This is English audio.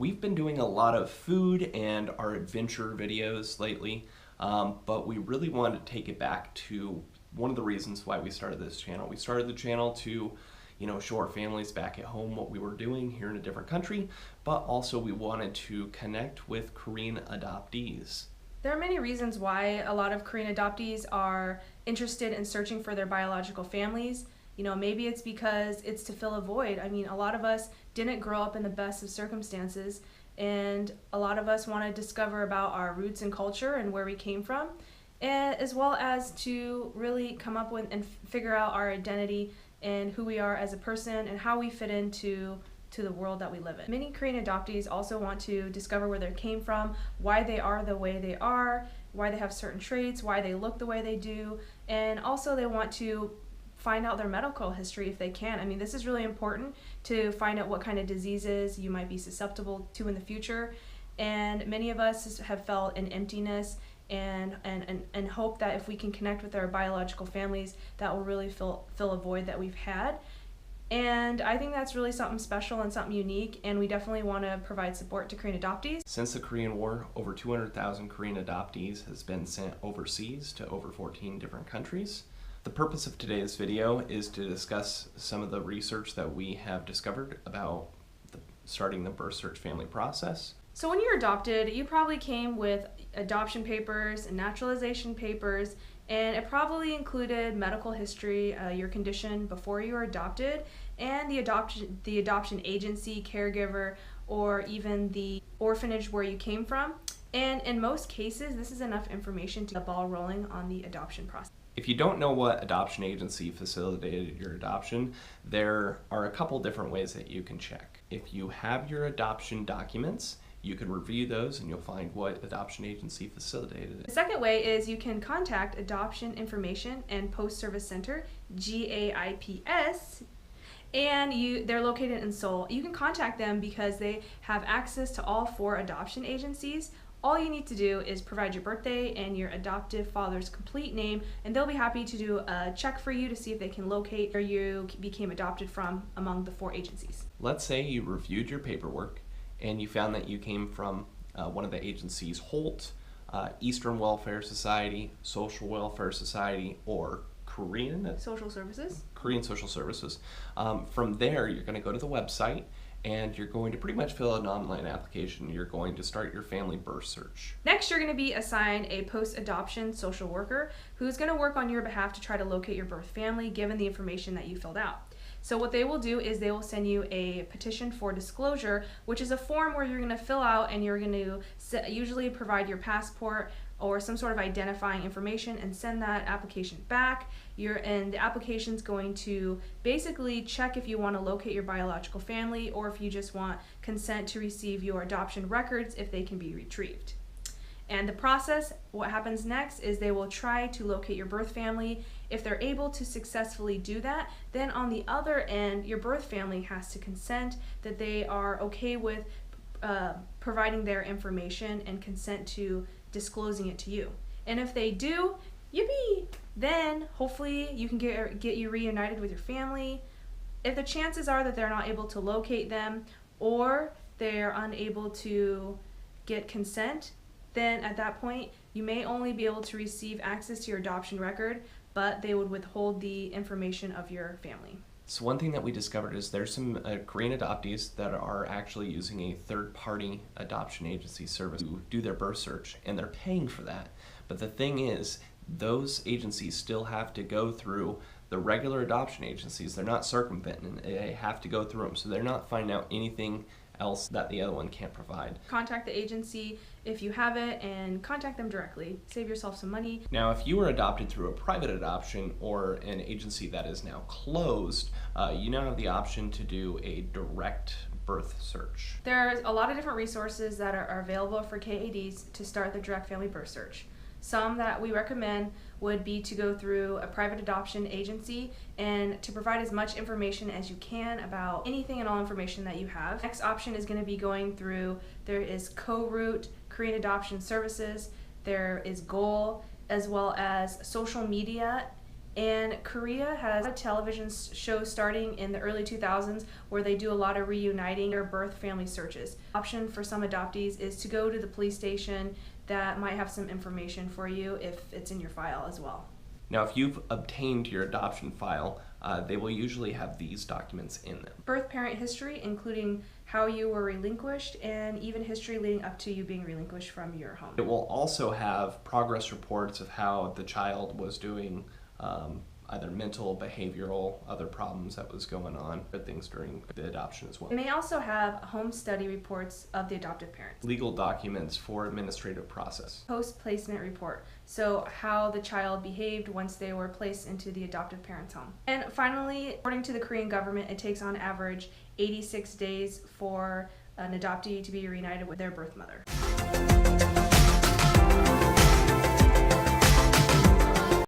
we've been doing a lot of food and our adventure videos lately, but we really wanted to take it back to one of the reasons why we started this channel. We started the channel to, show our families back at home what we were doing here in a different country, but also we wanted to connect with Korean adoptees. There are many reasons why a lot of Korean adoptees are interested in searching for their biological families. Maybe it's because it's to fill a void. I mean, a lot of us didn't grow up in the best of circumstances, and a lot of us want to discover about our roots and culture and where we came from, as well as to really come up with and figure out our identity and who we are as a person and how we fit into the world that we live in. Many Korean adoptees also want to discover where they came from, why they are the way they are, why they have certain traits, why they look the way they do, and also they want to find out their medical history if they can. I mean, this is really important to find out what kind of diseases you might be susceptible to in the future. And many of us have felt an emptiness and hope that if we can connect with our biological families, that will really fill a void that we've had. And I think that's really something special and something unique, and we definitely want to provide support to Korean adoptees. Since the Korean War, over 200,000 Korean adoptees has been sent overseas to over 14 different countries. The purpose of today's video is to discuss some of the research that we have discovered about starting the birth search family process. So when you're adopted, you probably came with adoption papers and naturalization papers, and it probably included medical history, your condition before you were adopted, and the adoption agency, caregiver, or even the orphanage where you came from. And in most cases, this is enough information to get the ball rolling on the adoption process. If you don't know what adoption agency facilitated your adoption, there are a couple different ways that you can check. If you have your adoption documents, you can review those and you'll find what adoption agency facilitated it. The second way is you can contact Adoption Information and Post-Service Center, GAIPS, and they're located in Seoul. You can contact them because they have access to all 4 adoption agencies. All you need to do is provide your birthday and your adoptive father's complete name, and they'll be happy to do a check for you to see if they can locate where you became adopted from among the 4 agencies. Let's say you reviewed your paperwork and you found that you came from one of the agencies, Holt, Eastern Welfare Society, Social Welfare Society, or Korean Social Services. Korean Social Services. From there, you're going to go to the website and you're going to pretty much fill out an online application. You're going to start your family birth search. Next, you're going to be assigned a post-adoption social worker who's going to work on your behalf to try to locate your birth family given the information that you filled out. So what they will do is they will send you a petition for disclosure, which is a form where you're going to fill out and you're going to usually provide your passport or some sort of identifying information and send that application back. And the application's going to basically check if you want to locate your biological family or if you just want consent to receive your adoption records if they can be retrieved. And the process, what happens next is they will try to locate your birth family. If they're able to successfully do that, then on the other end, your birth family has to consent that they are okay with providing their information and consent to disclosing it to you. And if they do, yippee! Then hopefully you can get you reunited with your family. If the chances are that they're not able to locate them or they're unable to get consent, then at that point you may only be able to receive access to your adoption record, but they would withhold the information of your family. So one thing that we discovered is there's some Korean adoptees that are actually using a third-party adoption agency service to do their birth search, and they're paying for that. But the thing is, those agencies still have to go through the regular adoption agencies. They're not circumventing, they have to go through them, so they're not finding out anything else that the other one can't provide. Contact the agency if you have it and contact them directly. Save yourself some money. Now, if you were adopted through a private adoption or an agency that is now closed, you now have the option to do a direct birth search. There's a lot of different resources that are available for KADs to start the direct family birth search. Some that we recommend would be to go through a private adoption agency and to provide as much information as you can about anything and all information that you have. Next option is going to be going through, there is Co-Root, Korean Adoption Services, there is G.O.A.L, as well as social media And Korea has a television show starting in the early 2000s where they do a lot of reuniting their birth family searches. Option for some adoptees is to go to the police station that might have some information for you if it's in your file as well. Now, if you've obtained your adoption file, they will usually have these documents in them. Birth parent history, including how you were relinquished, and even history leading up to you being relinquished from your home. It will also have progress reports of how the child was doing, either mental, behavioral, other problems that was going on, but things during the adoption as well. It may also have home study reports of the adoptive parents. Legal documents for administrative process. Post-placement report, so how the child behaved once they were placed into the adoptive parent's home. And finally, according to the Korean government, it takes on average 86 days for an adoptee to be reunited with their birth mother.